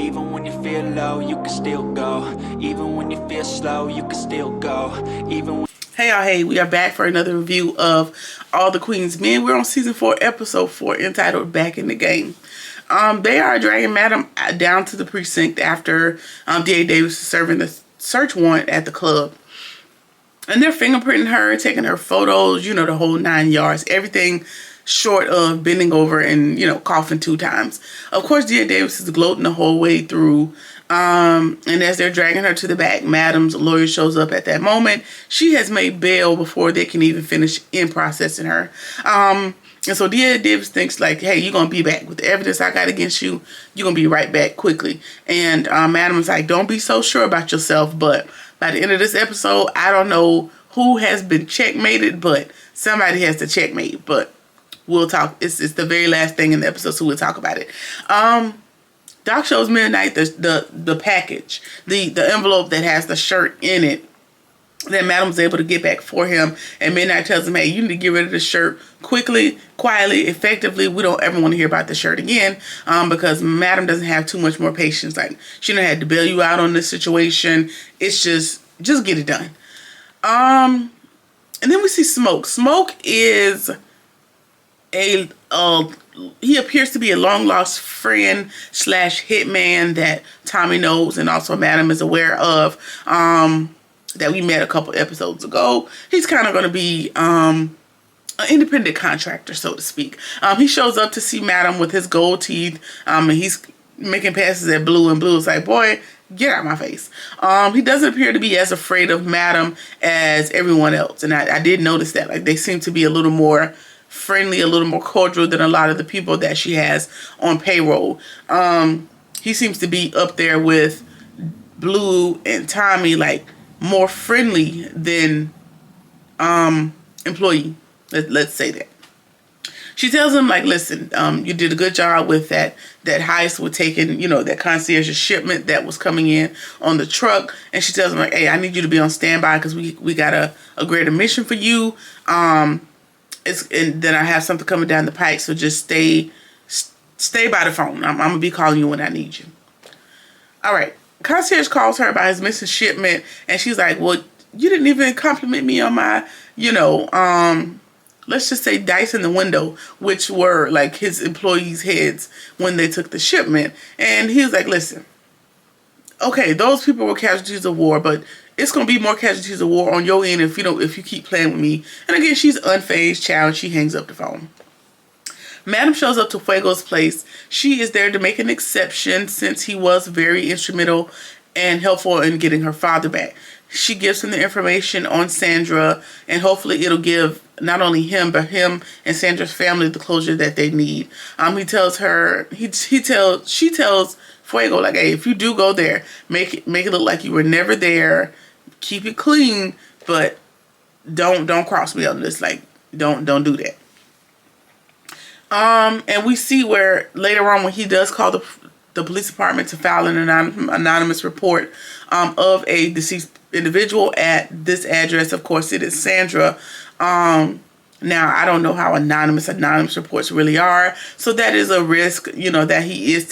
Even when you feel low, you can still go. Even when you feel slow, you can still go. Even when... Hey y'all, hey, we are back for another review of All the Queen's Men. We're on season 4, episode 4, entitled Back in the Game. They are dragging Madam down to the precinct after D.A. Davis is serving the search warrant at the club. And they're fingerprinting her, taking her photos, you know, the whole 9 yards. Everything short of bending over and, you know, coughing 2 times. Of course, D.A. Davis is gloating the whole way through. And as they're dragging her to the back, Madam's lawyer shows up at that moment. She has made bail before they can even finish in processing her. And so D.A. Davis thinks like, hey, you're going to be back with the evidence I got against you. You're going to be right back quickly. And Madam's like, don't be so sure about yourself. But by the end of this episode, I don't know who has been checkmated, but somebody has to checkmate. But we'll talk. It's the very last thing in the episode, so we'll talk about it. Doc shows Midnight the package, the envelope that has the shirt in it that Madam's able to get back for him. And Midnight tells him, hey, you need to get rid of the shirt quickly, quietly, effectively. We don't ever want to hear about the shirt again because Madam doesn't have too much more patience. Like, she done had to bail you out on this situation. It's just get it done. And then we see Smoke. Smoke is he appears to be a long lost friend / hitman that Tommy knows and also Madam is aware of, that we met a couple episodes ago. He's kind of going to be an independent contractor, so to speak. He shows up to see Madam with his gold teeth, and he's making passes at Blue, and Blue is like, boy, get out of my face. He doesn't appear to be as afraid of Madam as everyone else, and I did notice that. Like, they seem to be a little more friendly, a little more cordial than a lot of the people that she has on payroll. He seems to be up there with Blue and Tommy, like more friendly than employee. Let's say that. She tells him, like, listen, you did a good job with that heist with taking, you know, that concierge shipment that was coming in on the truck. And she tells him, like, hey, I need you to be on standby because we got a greater mission for you. And then I have something coming down the pike, so just stay by the phone. I'm gonna be calling you when I need you. All right. Concierge calls her about his missing shipment, and she's like, well, you didn't even compliment me on my, you know, let's just say dice in the window, which were like his employees' heads when they took the shipment. And he was like, listen, okay, those people were casualties of war, but it's going to be more casualties of war on your end if you keep playing with me. And again, she's unfazed, child. She hangs up the phone. Madam shows up to Fuego's place. She is there to make an exception since he was very instrumental and helpful in getting her father back. She gives him the information on Sandra, and hopefully it'll give not only him, but him and Sandra's family the closure that they need. She tells Fuego, like, hey, if you do go there, make it look like you were never there. Keep it clean, but don't cross me on this. Like, don't do that. And we see where later on when he does call the police department to file an anonymous report of a deceased individual at this address. Of course, it is Sandra. Now, I don't know how anonymous reports really are. So that is a risk, you know, that he is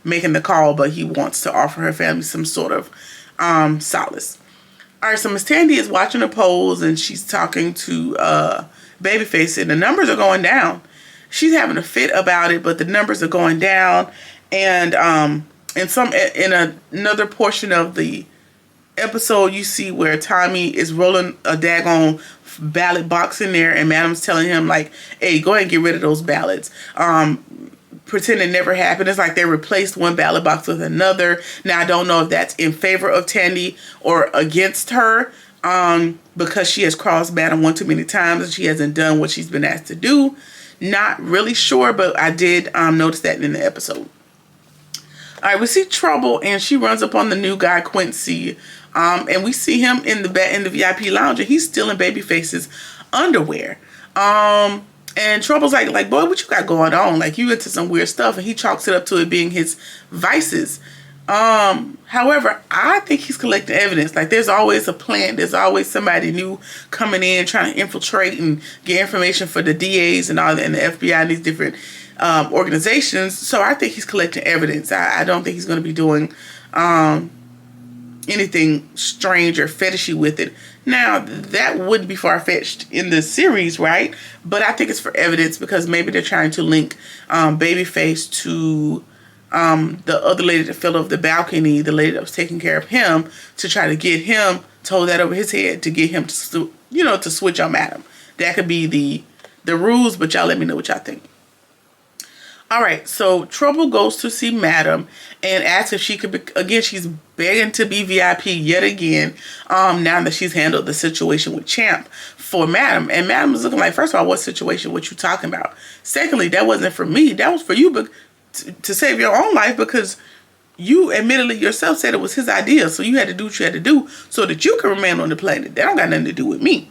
making the call, but he wants to offer her family some sort of solace. All right, so Miss Tandy is watching her polls, and she's talking to Babyface, and the numbers are going down. She's having a fit about it, but the numbers are going down. And in another portion of the episode, you see where Tommy is rolling a daggone ballot box in there, and Madam's telling him, like, hey, go ahead and get rid of those ballots. Pretend it never happened. It's like they replaced one ballot box with another. Now, I don't know if that's in favor of Tandy or against her, because she has crossed Madam one too many times and she hasn't done what she's been asked to do. Not really sure, but I did notice that in the episode. All right, we see Trouble, and she runs up on the new guy, Quincy, and we see him in the VIP lounge, and he's still in Babyface's underwear. And Trouble's like, boy, what you got going on? Like, you into some weird stuff, and he chalks it up to it being his vices. However, I think he's collecting evidence. Like, there's always a plan. There's always somebody new coming in, trying to infiltrate and get information for the DAs and all that, and the FBI and these different organizations. So I think he's collecting evidence. I don't think he's going to be doing anything strange or fetishy with it. Now, that wouldn't be far-fetched in the series, right? But I think it's for evidence because maybe they're trying to link Babyface to the other lady that fell off the balcony, the lady that was taking care of him, to try to get him to hold that over his head to get him to, to switch on Madam. That could be the rules, but y'all let me know what y'all think. All right, so Trouble goes to see Madam and asks if she could be, again, she's begging to be VIP yet again, now that she's handled the situation with Champ for Madam. And Madam is looking like, first of all, what situation, what you talking about? Secondly, that wasn't for me. That was for you, but to save your own life, because you admittedly yourself said it was his idea. So you had to do what you had to do so that you can remain on the planet. That don't got nothing to do with me.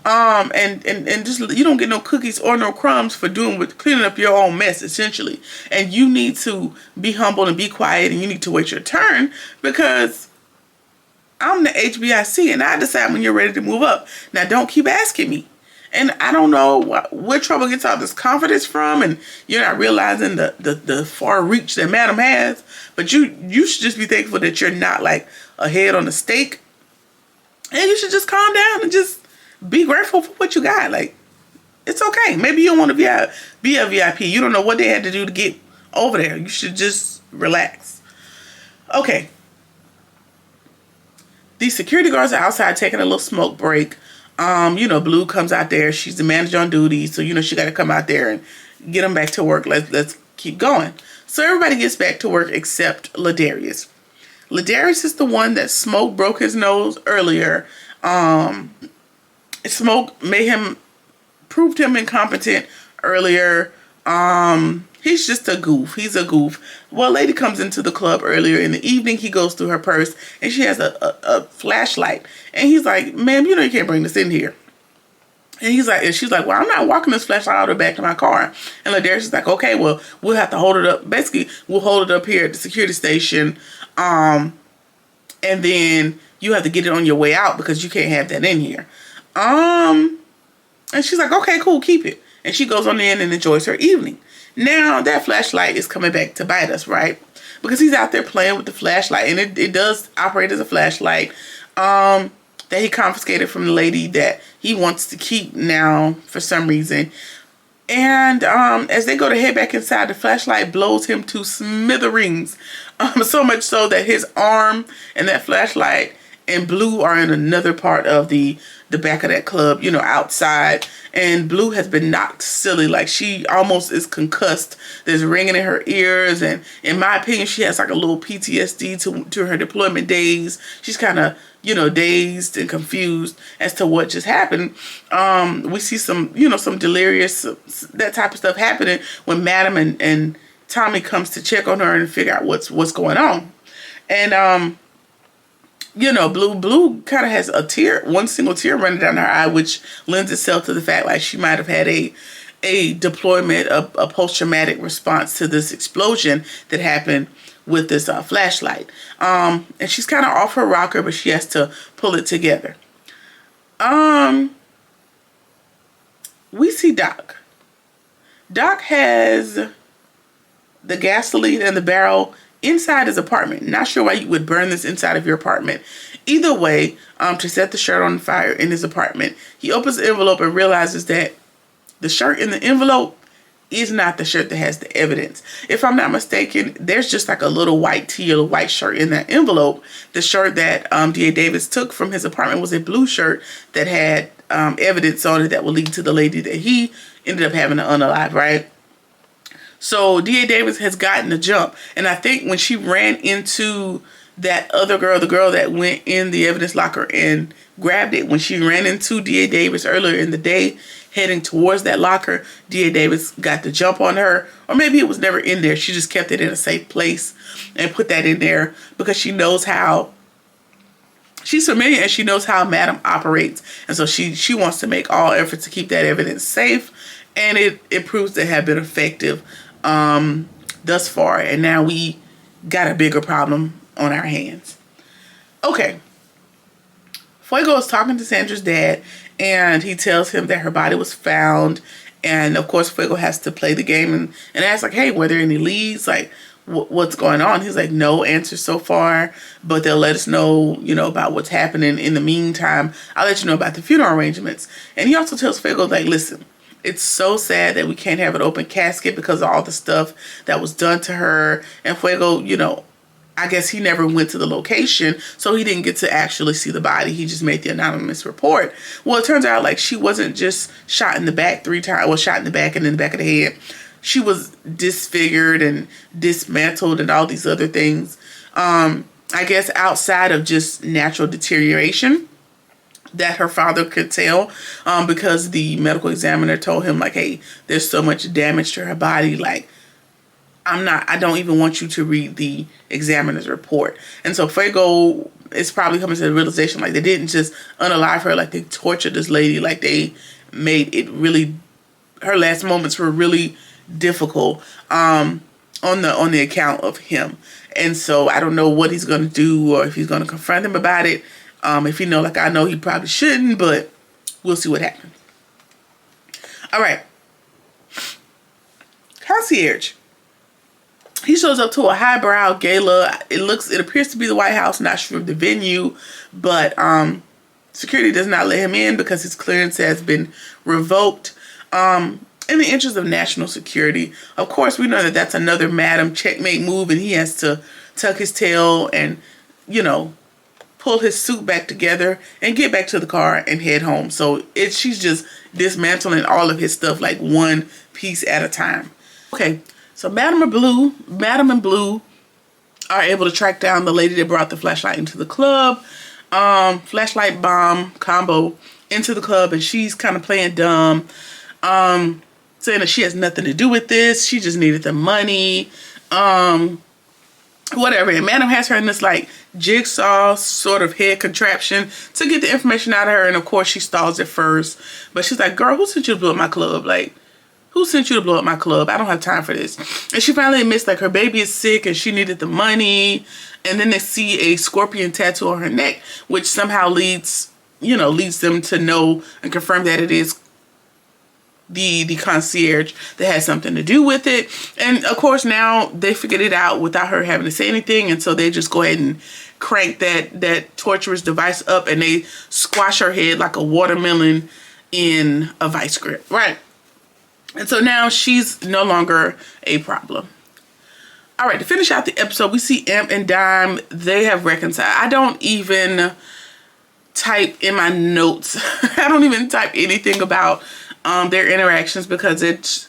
And just, you don't get no cookies or no crumbs for cleaning up your own mess, essentially. And you need to be humble and be quiet, and you need to wait your turn, because I'm the HBIC and I decide when you're ready to move up. Now, don't keep asking me. And I don't know where Trouble gets all this confidence from, and you're not realizing the far reach that Madam has. But you should just be thankful that you're not like a head on a stake. And you should just calm down and just be grateful for what you got. Like, it's okay. Maybe you don't want to be a VIP. You don't know what they had to do to get over there. You should just relax. Okay. These security guards are outside taking a little smoke break. Blue comes out there. She's the manager on duty. So, she got to come out there and get them back to work. Let's keep going. So everybody gets back to work except Ladarius. Ladarius is the one that Smoke broke his nose earlier. Smoke proved him incompetent earlier. He's just a goof. He's a goof. Well, a lady comes into the club earlier in the evening. He goes through her purse and she has a flashlight. And he's like, ma'am, you can't bring this in here. And she's like, well, I'm not walking this flashlight all the way back to my car. And Ladarius is like, okay, well, we'll have to hold it up. Basically, we'll hold it up here at the security station. And then you have to get it on your way out because you can't have that in here. And she's like, okay, cool, keep it. And she goes on in and enjoys her evening. Now that flashlight is coming back to bite us, right? Because he's out there playing with the flashlight, and it does operate as a flashlight that he confiscated from the lady that he wants to keep now for some reason. And as they go to head back inside, the flashlight blows him to smithereens. So much so that his arm and that flashlight and Blue are in another part of the back of that club, outside. And Blue has been knocked silly. Like, she almost is concussed. There's ringing in her ears. And in my opinion, she has like a little PTSD to her deployment days. She's kind of, dazed and confused as to what just happened. We see some delirious, that type of stuff happening when Madam and Tommy comes to check on her and figure out what's going on. And, Blue kind of has one single tear running down her eye, which lends itself to the fact like she might have had a deployment, a post-traumatic response to this explosion that happened with this flashlight. And she's kind of off her rocker, but she has to pull it together. We see Doc. Doc has the gasoline and the barrel inside his apartment. Not sure why you would burn this inside of your apartment. Either way, to set the shirt on fire in his apartment, he opens the envelope and realizes that the shirt in the envelope is not the shirt that has the evidence. If I'm not mistaken, there's just like a little white tee or a white shirt in that envelope. The shirt that D.A. Davis took from his apartment was a blue shirt that had evidence on it that would lead to the lady that he ended up having to unalive, right? So D.A. Davis has gotten the jump. And I think when she ran into that other girl, the girl that went in the evidence locker and grabbed it, when she ran into D.A. Davis earlier in the day, heading towards that locker, D.A. Davis got the jump on her. Or maybe it was never in there. She just kept it in a safe place and put that in there because she knows how, she's familiar and she knows how Madam operates. And so she wants to make all efforts to keep that evidence safe. And it proves to have been effective thus far. And now we got a bigger problem on our hands. Okay. Fuego is talking to Sandra's dad, and he tells him that her body was found And of course, Fuego has to play the game and ask like, hey, were there any leads? Like, what's going on? He's like, no answer so far, but they'll let us know, about what's happening. In the meantime, I'll let you know about the funeral arrangements. And he also tells Fuego, like, listen, it's so sad that we can't have an open casket because of all the stuff that was done to her. And Fuego, I guess he never went to the location, so he didn't get to actually see the body. He just made the anonymous report. Well, it turns out like she wasn't just shot in the back 3 times. Well, shot in the back and in the back of the head. She was disfigured and dismantled and all these other things. I guess outside of just natural deterioration that her father could tell, because the medical examiner told him like, hey, there's so much damage to her body. Like, I don't even want you to read the examiner's report. And so Fuego is probably coming to the realization like they didn't just unalive her, like they tortured this lady, like they made it really, her last moments were really difficult on the account of him. And so I don't know what he's going to do or if he's going to confront him about it. If you know, like I know he probably shouldn't, but we'll see what happens. All right. Concierge. He shows up to a highbrow gala. It appears to be the White House. Not sure of the venue, but security does not let him in because his clearance has been revoked. In the interest of national security, of course, we know that that's another Madam Checkmate move, and he has to tuck his tail and, pull his suit back together and get back to the car and head home. So she's just dismantling all of his stuff like one piece at a time. Okay. So Madam and Blue are able to track down the lady that brought the flashlight into the club. Flashlight bomb combo into the club, and she's kind of playing dumb, saying that she has nothing to do with this. She just needed the money. Whatever. And Madam has her in this like jigsaw sort of head contraption to get the information out of her. And of course she stalls at first, but she's like, girl, who sent you to blow up my club? Like, who sent you to blow up my club? I don't have time for this. And she finally admits like her baby is sick and she needed the money. And then they see a scorpion tattoo on her neck, which somehow leads them to know and confirm that it is the concierge that has something to do with it. And of course now they figured it out without her having to say anything. And so they just go ahead and crank that torturous device up and they squash her head like a watermelon in a vice grip. Right. And so now she's no longer a problem. All right, to finish out the episode, we see Amp and Dime. They have reconciled. I don't even type in my notes. I don't even type anything about their interactions because it's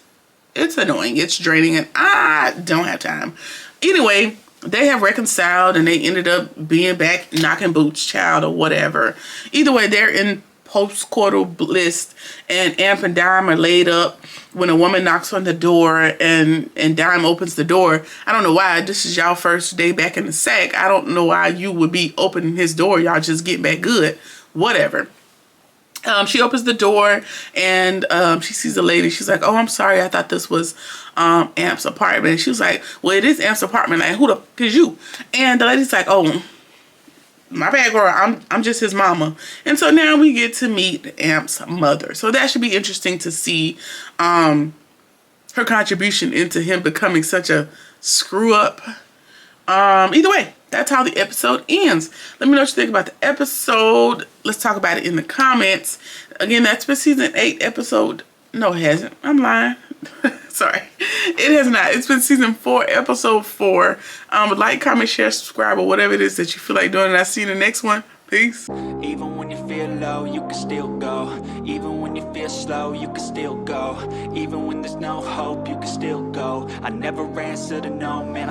annoying. It's draining and I don't have time. Anyway, they have reconciled and they ended up being back knocking boots, child, or whatever. Either way, they're in post-coital bliss, and Amp and Dime are laid up when a woman knocks on the door and Dime opens the door. I don't know why. This is y'all first day back in the sack. I don't know why you would be opening his door. Y'all just getting back good. Whatever. She opens the door and she sees a lady. She's like, oh, I'm sorry. I thought this was Amp's apartment. And she was like, well, it is Amp's apartment. Like, who the fuck is you? And the lady's like, oh, my bad, girl, I'm just his mama. And so now we get to meet Amp's mother. So that should be interesting to see her contribution into him becoming such a screw up. Either way, that's how the episode ends. Let me know what you think about the episode. Let's talk about it in the comments. Again, that's been season 8 episode. No, it hasn't. I'm lying. Sorry. It has not. It's been season 4, episode 4. Like, comment, share, subscribe, or whatever it is that you feel like doing. And I'll see you in the next one. Peace. Even when you feel low, you can still go. Even when you feel slow, you can still go. Even when there's no hope, you can still go. I never answer to no, man.